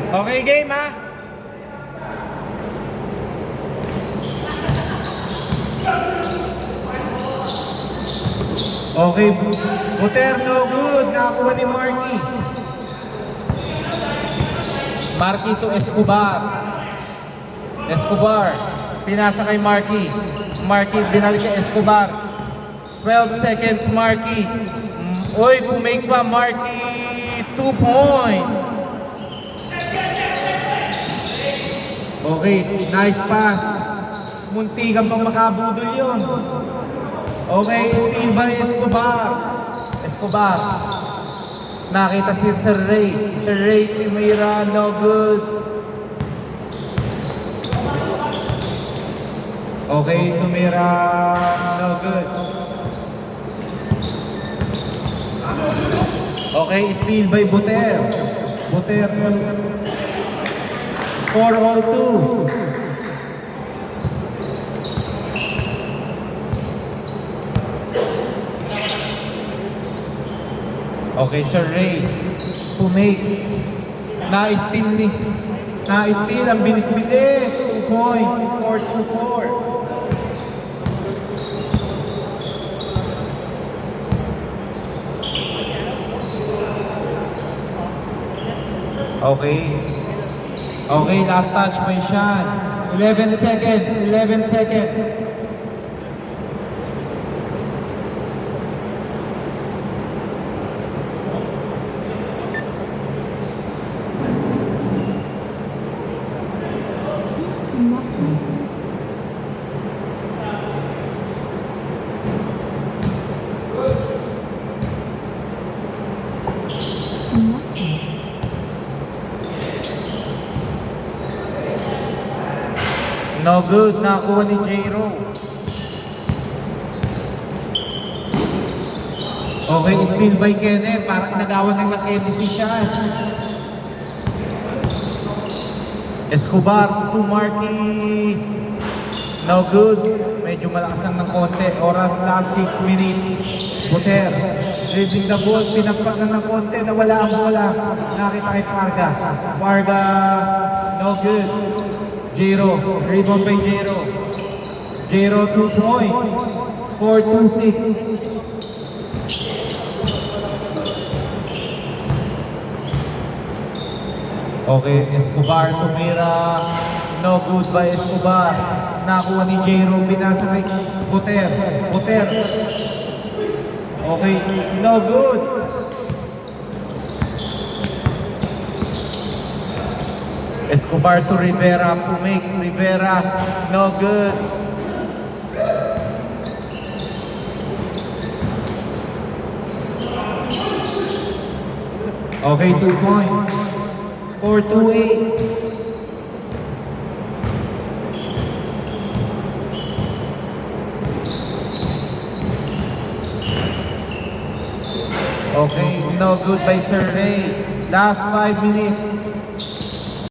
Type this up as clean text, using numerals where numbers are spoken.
Okay, game ha? Okay, Buter, no good. Nakakuha ni Marky. Marky to Escobar. Escobar, pinasa kay Marky. Marky, binalik kay Escobar. 12 seconds, Marky. Uy, pumake pa, Marky. 2 points. Okay, nice pass. Munti kang pang makabudol yun. Okay, steal by Escobar. Escobar. Nakita si Sir Ray. Sir Ray Timira, no good. Okay, Timira, no good. Okay, steal by Buter. Buter. Score all 2. Okay, Sir Ray. Pumake. Na-steal ni. Na-steal. Ang bilis-bilis. 2 points. He scored 2-4. Okay. Okay, last touch by Sean. 11 seconds. 11 seconds. No good, nakuha ni J-Ro. Okay, steal by Kenneth. Parang inagawan ng Kenneth si Sean. Escobar to Marky. No good. Medyo malakas lang ng konti. Oras last 6 minutes. Buter. Dribbling the ball. Pinagpag ng konti. Nawala ang bola. Nakita kay Parga. Parga. No good. J-Ro, rebound by J-Ro. J-Ro 2 points. Score 2-6. Okay, Escobar, Tumira. No good by Escobar. Nakuha ni J-Ro, pinasa kay Buter. Buter. Okay, no good. Escobar to Rivera, Pumake, Rivera, no good. Okay, 2 points. Score 2-8. Okay, no good by Sir Ray. Last 5 minutes.